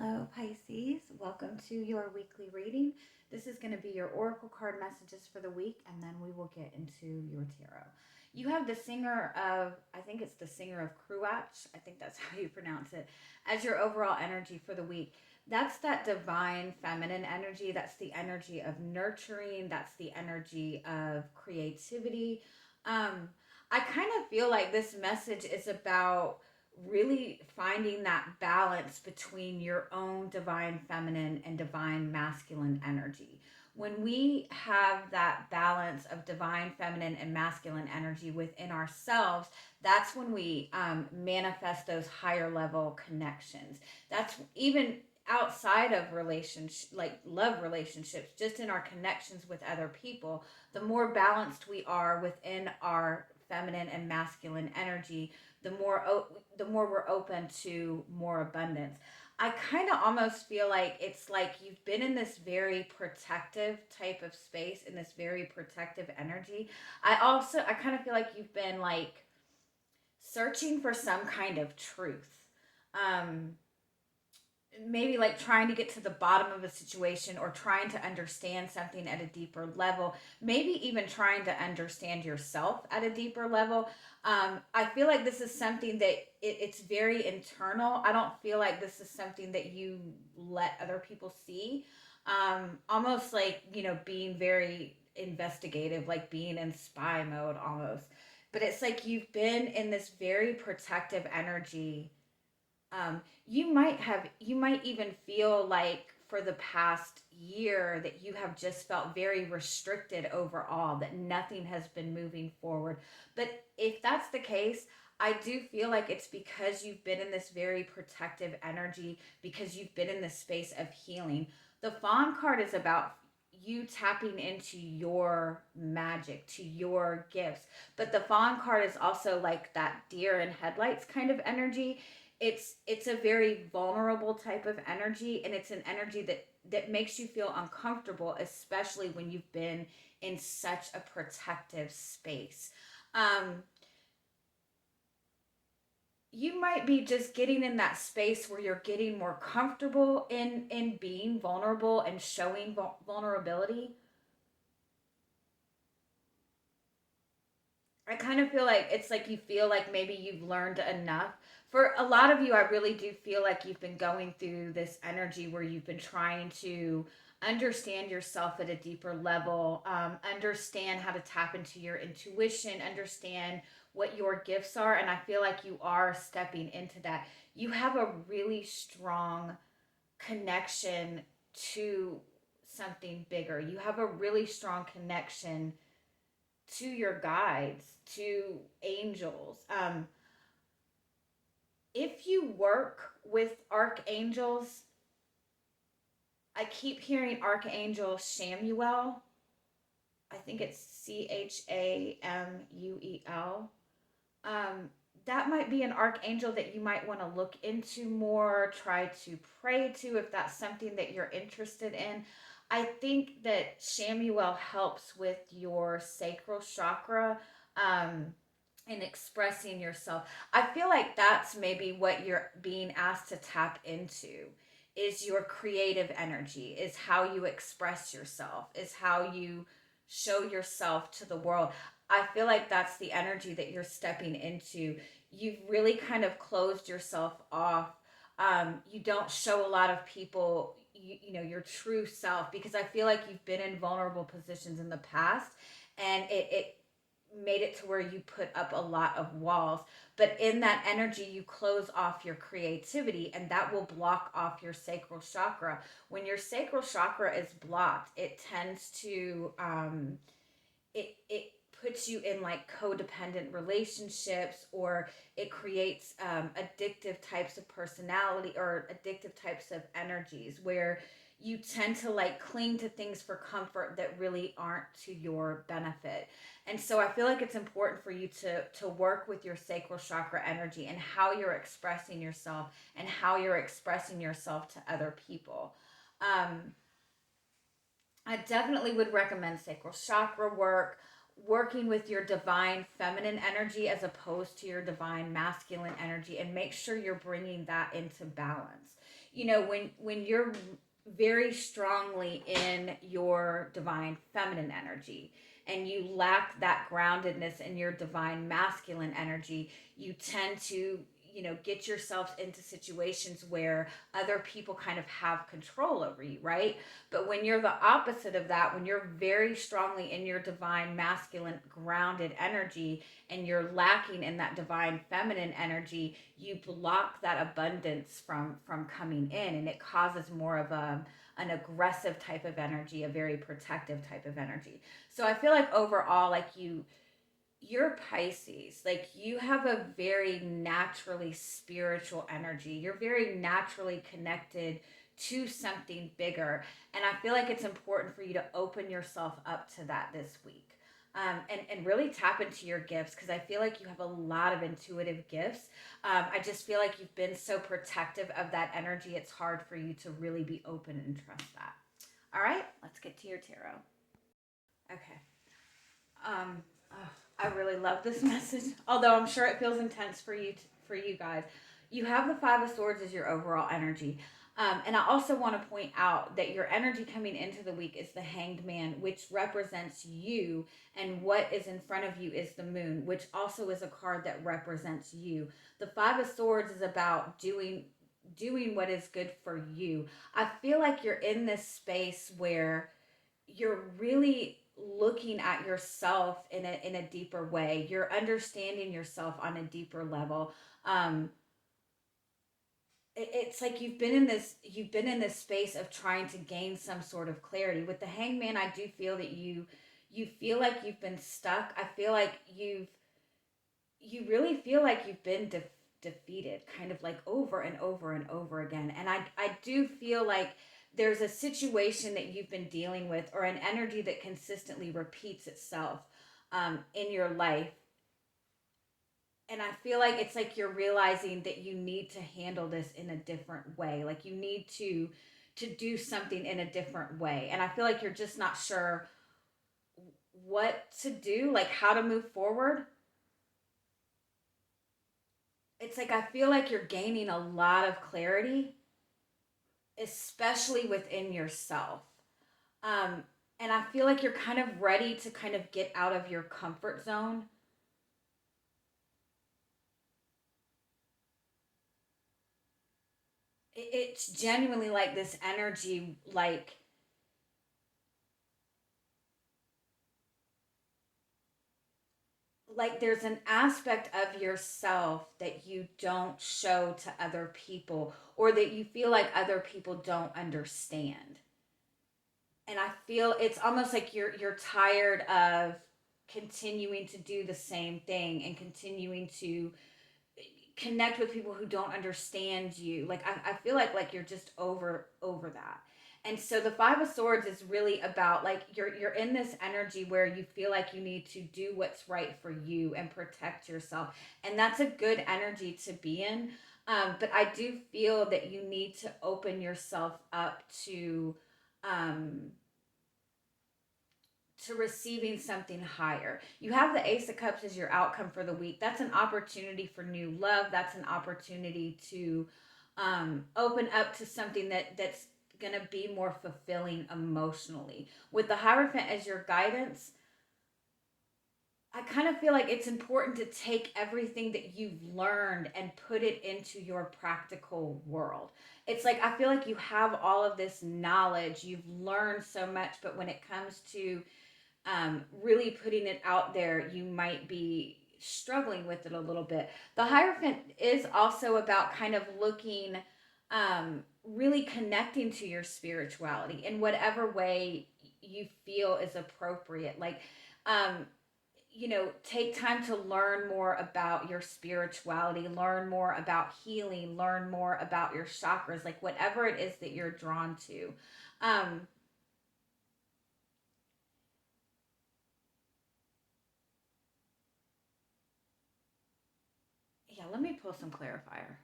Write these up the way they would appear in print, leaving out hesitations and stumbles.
Hello, Pisces. Welcome to your weekly reading. This is going to be your oracle card messages for the week, and then we will get into your tarot. You have the singer of, I think it's the singer of Cruach, I think that's how you pronounce it, as your overall energy for the week. That's that divine feminine energy. That's the energy of nurturing. That's the energy of creativity. I kind of feel like this message is about really finding that balance between your own divine feminine and divine masculine energy. When we have that balance of divine feminine and masculine energy within ourselves, that's when we manifest those higher level connections. That's even outside of relationships, like love relationships, just in our connections with other people. The more balanced we are within our feminine and masculine energy, the more we're open to more abundance. I kind of almost feel like it's like you've been in this very protective type of space, in this very protective energy. I kind of feel like you've been like searching for some kind of truth. Um Maybe like trying to get to the bottom of a situation or trying to understand something at a deeper level, maybe even trying to understand yourself at a deeper level. I feel like this is something that it's very internal. I don't feel like this is something that you let other people see. Almost like, being very investigative, like being in spy mode almost. But it's like you've been in this very protective energy. You might even feel like for the past year that you have just felt very restricted overall, that nothing has been moving forward. But if that's the case, I do feel like it's because you've been in this very protective energy, because you've been in this space of healing. The Fawn card is about you tapping into your magic, to your gifts. But the Fawn card is also like that deer in headlights kind of energy. It's a very vulnerable type of energy, and it's an energy that makes you feel uncomfortable, especially when you've been in such a protective space. um you might be just getting in that space where you're getting more comfortable in being vulnerable and showing vulnerability. I kind of feel like it's like you feel like maybe you've learned enough. For a lot of you, I really do feel like you've been going through this energy where you've been trying to understand yourself at a deeper level, understand how to tap into your intuition, understand what your gifts are. And I feel like you are stepping into that. You have a really strong connection to something bigger. You have a really strong connection to your guides, to angels. If you work with archangels, I keep hearing Archangel Shamuel. I think it's Chamuel. Um, that might be an archangel that you might want to look into more, try to pray to if that's something that you're interested in. I think that Shamuel helps with your sacral chakra, and expressing yourself. I feel like that's maybe what you're being asked to tap into, is your creative energy, is how you express yourself, is how you show yourself to the world. I feel like that's the energy that you're stepping into. You've really kind of closed yourself off. You don't show a lot of people, your true self, because I feel like you've been in vulnerable positions in the past, and it made it to where you put up a lot of walls. But in that energy, you close off your creativity, and that will block off your sacral chakra. When your sacral chakra is blocked, it tends to it puts you in like codependent relationships, or it creates addictive types of personality or addictive types of energies where you tend to like cling to things for comfort that really aren't to your benefit. And so I feel like it's important for you to work with your sacral chakra energy and how you're expressing yourself and how you're expressing yourself to other people. um, I definitely would recommend sacral chakra work, working with your divine feminine energy as opposed to your divine masculine energy, and make sure you're bringing that into balance. you know, when you're very strongly in your divine feminine energy and you lack that groundedness in your divine masculine energy, you tend to, you know, get yourself into situations where other people kind of have control over you, right? But when you're the opposite of that, when you're very strongly in your divine masculine grounded energy and you're lacking in that divine feminine energy, you block that abundance from coming in, and it causes more of an aggressive type of energy, a very protective type of energy. So I feel like overall, like you're Pisces, like you have a very naturally spiritual energy. You're very naturally connected to something bigger. And I feel like it's important for you to open yourself up to that this week. And really tap into your gifts, because I feel like you have a lot of intuitive gifts. I just feel like you've been so protective of that energy, it's hard for you to really be open and trust that. All right, let's get to your tarot. Okay. Um, oh, I really love this message, although I'm sure it feels intense for for you guys. You have the Five of Swords as your overall energy. And I also want to point out that your energy coming into the week is the Hanged Man, which represents you, and what is in front of you is the Moon, which also is a card that represents you. The Five of Swords is about doing what is good for you. I feel like you're in this space where you're really looking at yourself in a deeper way. You're understanding yourself on a deeper level. Um, it's like you've been in this space of trying to gain some sort of clarity. With the Hangman, I do feel that you feel like you've been stuck. I feel like you really feel like you've been defeated, kind of like over and over and over again. And I do feel like there's a situation that you've been dealing with, or an energy that consistently repeats itself in your life. And I feel like it's like you're realizing that you need to handle this in a different way. Like you need to do something in a different way. And I feel like you're just not sure what to do, like how to move forward. It's like I feel like you're gaining a lot of clarity, especially within yourself. Um, and I feel like you're kind of ready to kind of get out of your comfort zone. It's genuinely like this energy, like there's an aspect of yourself that you don't show to other people, or that you feel like other people don't understand. And I feel it's almost like you're tired of continuing to do the same thing and continuing to connect with people who don't understand you. Like I feel like you're just over that. And so the Five of Swords is really about like you're in this energy where you feel like you need to do what's right for you and protect yourself. And that's a good energy to be in. But I do feel that you need to open yourself up um, to receiving something higher. You have the Ace of Cups as your outcome for the week. That's an opportunity for new love. That's an opportunity to open up to something that's going to be more fulfilling emotionally. With the Hierophant as your guidance, I kind of feel like it's important to take everything that you've learned and put it into your practical world. It's like I feel like you have all of this knowledge, you've learned so much, but when it comes to really putting it out there, you might be struggling with it a little bit. The Hierophant is also about kind of looking, really connecting to your spirituality in whatever way you feel is appropriate. Like, um, you know, take time to learn more about your spirituality, learn more about healing, learn more about your chakras, like whatever it is that you're drawn to. Um, yeah, let me pull some clarifier.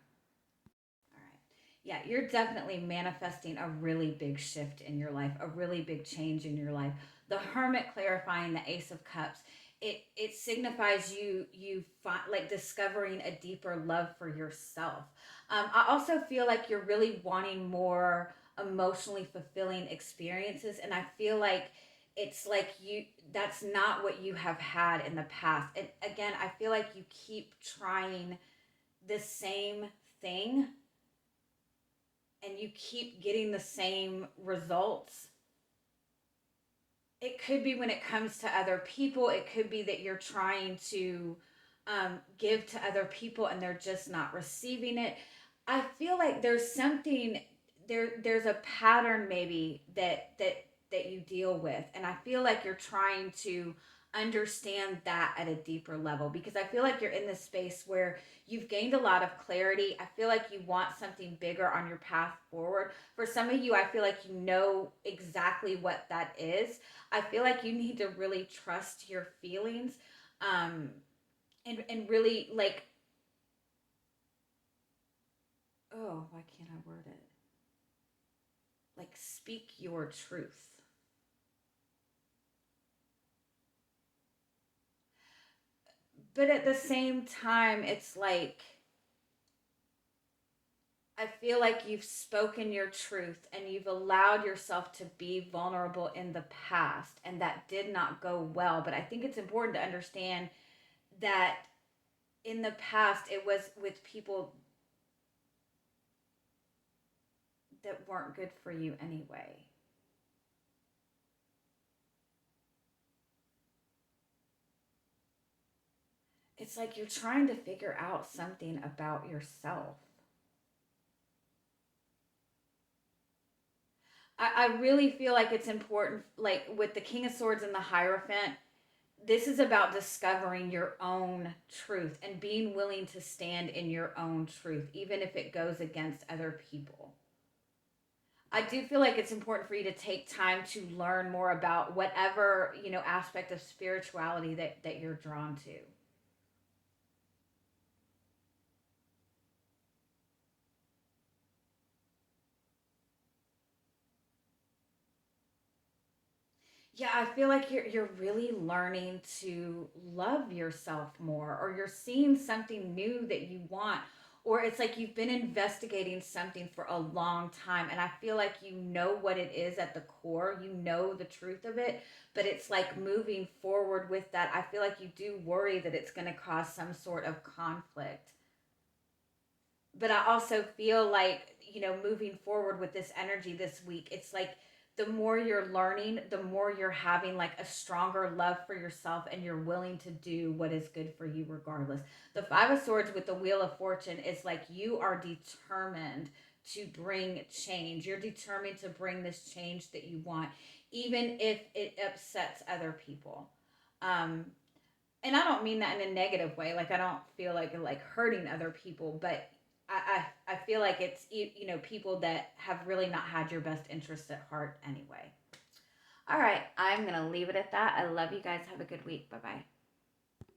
All right. Yeah, you're definitely manifesting a really big shift in your life, a really big change in your life. The Hermit clarifying the Ace of Cups it signifies you find like discovering a deeper love for yourself. I also feel like you're really wanting more emotionally fulfilling experiences, and I feel like it's like you that's not what you have had in the past. And again, I feel like you keep trying the same thing and you keep getting the same results. It could be when it comes to other people, it could be that you're trying to give to other people and they're just not receiving it. I feel like there's something there's a pattern maybe that you deal with, and I feel like you're trying to understand that at a deeper level, because I feel like you're in this space where you've gained a lot of clarity. I feel like you want something bigger on your path forward. For some of you, I feel like you know exactly what that is. I feel like you need to really trust your feelings, um and really like, oh, why can't I word it? Like, speak your truth. But at the same time, it's like I feel like you've spoken your truth and you've allowed yourself to be vulnerable in the past, and that did not go well. But I think it's important to understand that in the past, it was with people that weren't good for you anyway. It's like you're trying to figure out something about yourself. I really feel like it's important, like with the King of Swords and the Hierophant, this is about discovering your own truth and being willing to stand in your own truth, even if it goes against other people. I do feel like it's important for you to take time to learn more about whatever, aspect of spirituality that you're drawn to. Yeah, I feel like you're really learning to love yourself more, or you're seeing something new that you want, or it's like you've been investigating something for a long time, and I feel like you know what it is at the core, you know the truth of it, but it's like moving forward with that. I feel like you do worry that it's going to cause some sort of conflict. But I also feel like, moving forward with this energy this week, it's like the more you're learning, the more you're having like a stronger love for yourself, and you're willing to do what is good for you regardless. The Five of Swords with the Wheel of Fortune is like you are determined to bring change. You're determined to bring this change that you want, even if it upsets other people. Um, and I don't mean that in a negative way. Like, I don't feel like hurting other people, but I feel like it's people that have really not had your best interests at heart anyway. All right, I'm gonna leave it at that. I love you guys. Have a good week. Bye bye.